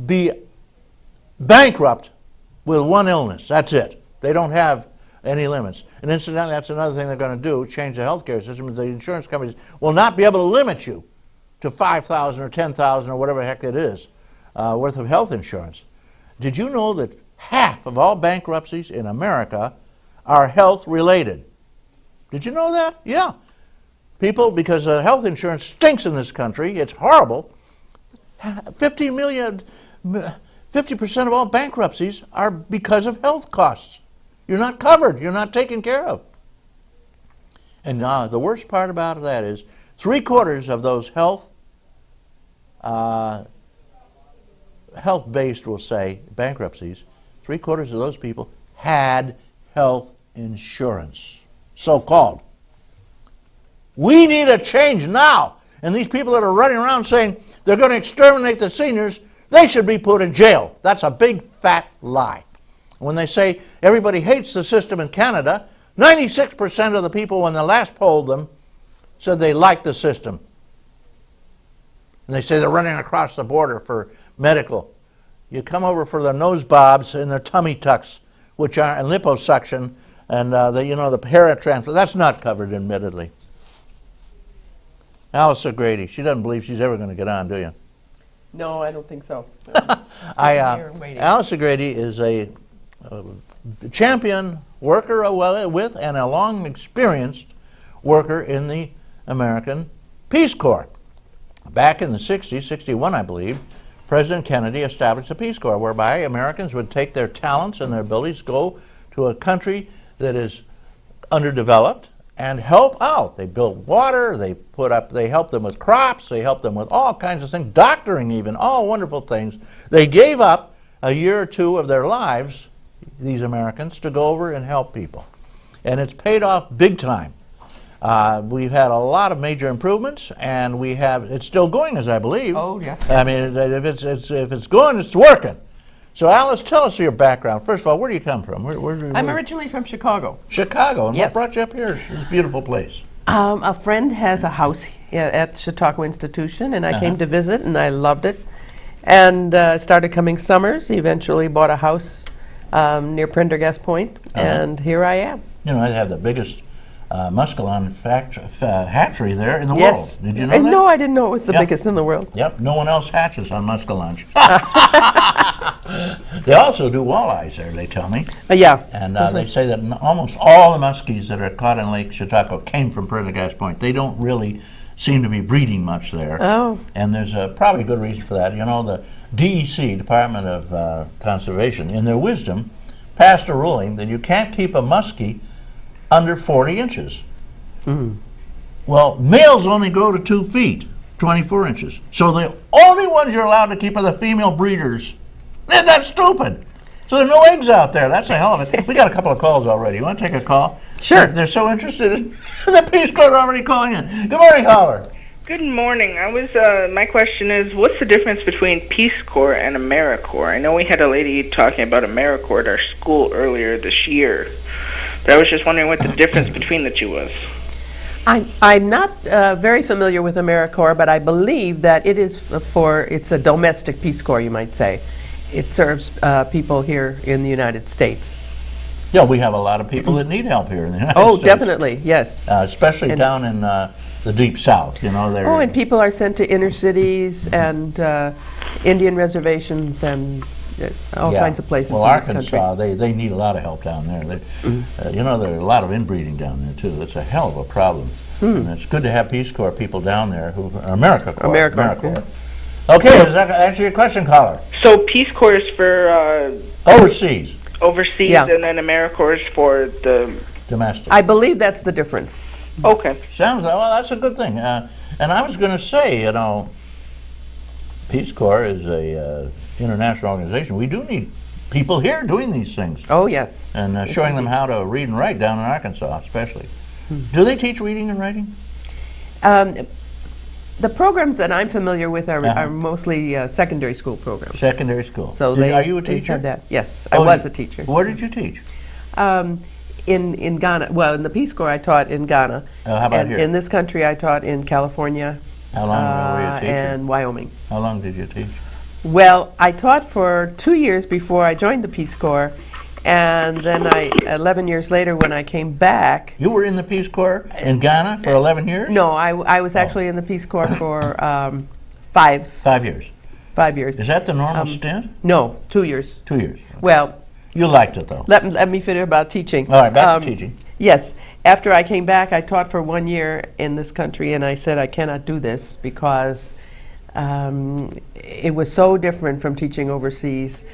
be bankrupt with one illness. That's it. They don't have any limits. And incidentally, that's another thing they're going to do, change the healthcare system. The insurance companies will not be able to limit you to $5,000 or $10,000 or whatever the heck it is worth of health insurance. Did you know that half of all bankruptcies in America are health related? Did you know that? Yeah. People, because health insurance stinks in this country, it's horrible. 50% of all bankruptcies are because of health costs. You're not covered. You're not taken care of. And the worst part about that is 3/4 of those health-based, we'll say, bankruptcies, 3/4 of those people had health insurance, so-called. We need a change now. And these people that are running around saying they're going to exterminate the seniors, they should be put in jail. That's a big, fat lie. When they say everybody hates the system in Canada, 96% of the people, when they last polled them, said they liked the system. And they say they're running across the border for medical. You come over for their nose bobs and their tummy tucks, which are and liposuction, and the hair transplant. That's not covered, admittedly. Alice O'Grady, she doesn't believe she's ever going to get on, do you? No, I don't think so. Alice O'Grady is a champion worker with and a long experienced worker in the American Peace Corps. Back in the 60s, 61 I believe, President Kennedy established the Peace Corps, whereby Americans would take their talents and their abilities, go to a country that is underdeveloped, and help out. They built water, they helped them with crops, they helped them with all kinds of things, doctoring even, all wonderful things. They gave up a year or two of their lives, these Americans, to go over and help people. And it's paid off big time. We've had a lot of major improvements, and it's still going, as I believe. Oh, yes. I mean, if it's going, it's working. So Alice, tell us your background. First of all, where do you come from? I'm originally from Chicago. Chicago. And yes. What brought you up here? It's a beautiful place. A friend has a house at Chautauqua Institution, and I came to visit, and I loved it. And started coming summers. Eventually bought a house near Prendergast Point, and here I am. You know, I have the biggest Muscalon hatchery there in the yes. world. Did you know that? No, I didn't know it was the biggest in the world. Yep, no one else hatches on Muscalon. They also do walleyes there, they tell me. Yeah. And they say that almost all the muskies that are caught in Lake Chautauqua came from Prendergast Point. They don't really seem to be breeding much there. Oh. And there's probably a good reason for that. You know, the DEC, Department of Conservation, in their wisdom, passed a ruling that you can't keep a muskie under 40 inches. Mm. Well, males only grow to 2 feet, 24 inches. So the only ones you're allowed to keep are the female breeders. Man, that's stupid. So there are no eggs out there. That's a hell of it. We got a couple of calls already. You want to take a call? Sure. They're so interested in the Peace Corps already calling in. Good morning, caller. Good morning. My question is, what's the difference between Peace Corps and AmeriCorps? I know we had a lady talking about AmeriCorps at our school earlier this year, but I was just wondering what the difference between the two was. I'm not very familiar with AmeriCorps, but I believe that it's a domestic Peace Corps, you might say. It serves people here in the United States. Yeah, we have a lot of people that need help here in the United States. Oh, definitely, yes. Especially down in the deep south, you know. And people are sent to inner cities and Indian reservations and all kinds of places well, in this Arkansas, country. they need a lot of help down there. You know, there are a lot of inbreeding down there, too. It's a hell of a problem. And it's good to have Peace Corps people down there who are AmeriCorps. Yeah. Okay, does that answer your question, caller? So Peace Corps is for overseas, Yeah. and then AmeriCorps is for the domestic. I believe that's the difference. Okay. Sounds well. That's a good thing. And I was going to say, you know, Peace Corps is a international organization. We do need people here doing these things. Oh, yes. And showing them how to read and write down in Arkansas, especially. Do they teach reading and writing? The programs that I'm familiar with are mostly secondary school programs. Secondary school. So are you a they teacher? have that. Yes, I was a teacher. Where did you teach? In Ghana. Well, in the Peace Corps, I taught in Ghana. How about here? In this country, I taught in California. How long were you a teacher? And Wyoming. How long did you teach? Well, I taught for 2 years before I joined the Peace Corps, and then 11 years later, when I came back. You were in the Peace Corps in Ghana for 11 years? No, I was actually in the Peace Corps for 5 5 years. 5 years. Is that the normal stint? No, 2 years. 2 years. Well, You liked it, though. let me finish about teaching. All right, back to teaching. Yes. After I came back, I taught for 1 year in this country, and I said I cannot do this because it was so different from teaching overseas.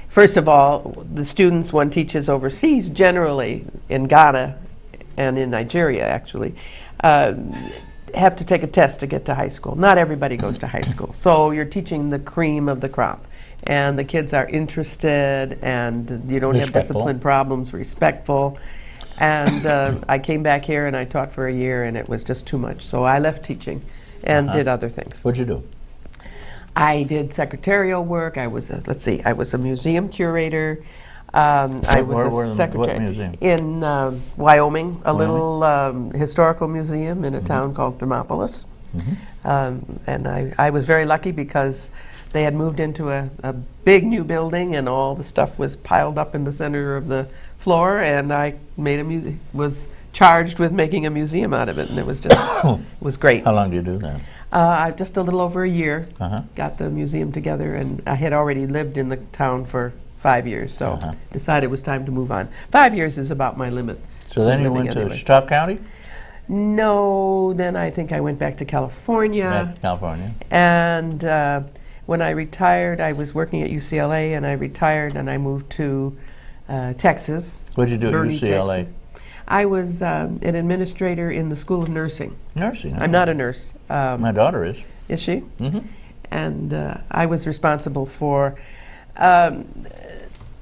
First of all, the students one teaches overseas, generally in Ghana and in Nigeria, actually, have to take a test to get to high school. Not everybody goes to high school. So you're teaching the cream of the crop. And the kids are interested, and you don't have Respectful. discipline problems, respectful. And I came back here and I taught for a year, and it was just too much. So I left teaching and did other things. What'd you do? I did secretarial work. I was I was a museum curator. I was Where- a secretary what museum? in Wyoming, a little historical museum in a town called Thermopolis. And I was very lucky because they had moved into a big new building, and all the stuff was piled up in the center of the floor, and I was charged with making a museum out of it, and it was just it was great. How long do you do that? Just a little over a year, Uh-huh. got the museum together, and I had already lived in the town for 5 years, so decided it was time to move on. 5 years is about my limit. So then you living went to anyway. Chautauqua County? No, then I think I went back to California. Back to California. And when I retired, I was working at UCLA, and I retired and I moved to Texas. What'd you do at Boerne, UCLA? Texas. I was an administrator in the School of Nursing. Nursing. I'm not a nurse. My daughter is. Is she? Mm-hmm. And I was responsible for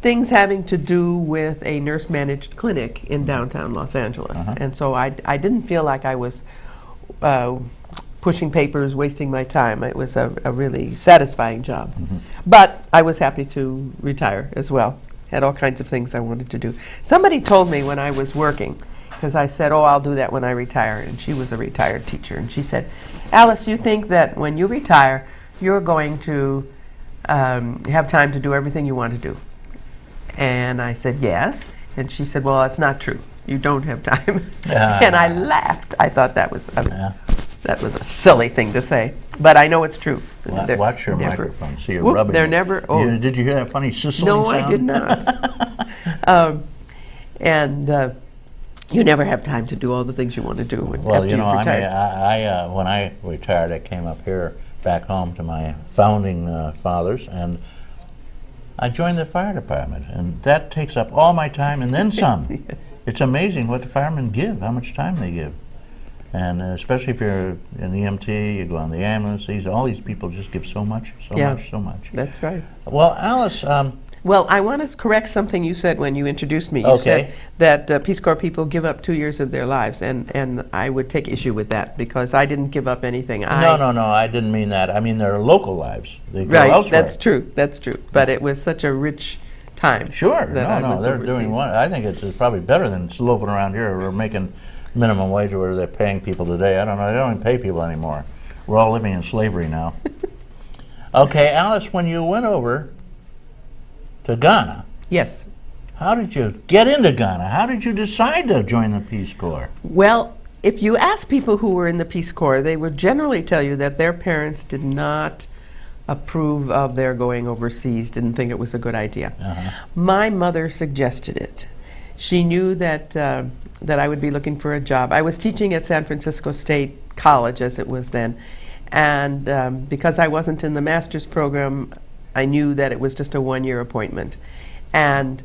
things having to do with a nurse-managed clinic in downtown Los Angeles. And so I didn't feel like I was pushing papers, wasting my time. It was a really satisfying job. But I was happy to retire as well. Had all kinds of things I wanted to do. Somebody told me when I was working, because I said, oh, I'll do that when I retire, and she was a retired teacher, and she said, Alice, you think that when you retire, you're going to have time to do everything you want to do? And I said, yes. And she said, well, that's not true. You don't have time. And I laughed. I thought that was a silly thing to say, but I know it's true. They're Watch your never- microphone. See, you're Whoop, rubbing they're it. never- oh. Did you hear that funny sizzling No, sound? I did not. And you never have time to do all the things you want to do Well, after you know, you've I mean, retired. when I retired, I came up here, back home to my founding fathers, and I joined the fire department, and that takes up all my time and then some. It's amazing what the firemen give, how much time they give. And especially if you're an EMT, you go on the ambulance, all these people just give so much, so Yeah. much, so much. That's right. Well, Alice, Well, I want to correct something you said when you introduced me. You Okay. said that Peace Corps people give up 2 years of their lives, and I would take issue with that because I didn't give up anything. no, I didn't mean that. I mean their local lives. They go Right, elsewhere. that's true. But it was such a rich time. Sure, that I was they're overseas. doing one. I think it's probably better than sloping around here. We're making minimum wage where they're paying people today. I don't know. They don't even pay people anymore. We're all living in slavery now. Okay, Alice, when you went over to Ghana, Yes. how did you get into Ghana? How did you decide to join the Peace Corps? Well, if you ask people who were in the Peace Corps, they would generally tell you that their parents did not approve of their going overseas, didn't think it was a good idea. My mother suggested it. She knew that that I would be looking for a job. I was teaching at San Francisco State College, as it was then, and because I wasn't in the master's program, I knew that it was just a one-year appointment, and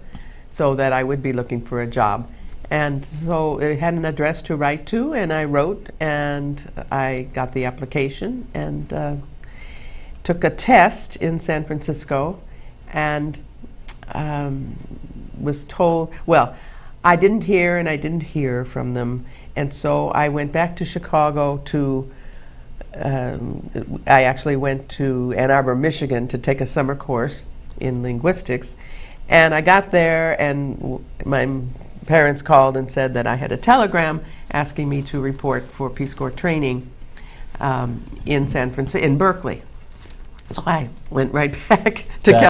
so that I would be looking for a job. And so it had an address to write to, and I wrote, and I got the application, and took a test in San Francisco, and was told, well, I didn't hear from them, and so I went back to Chicago to, I actually went to Ann Arbor, Michigan to take a summer course in linguistics, and I got there, and my parents called and said that I had a telegram asking me to report for Peace Corps training in Berkeley. So I went right back to Back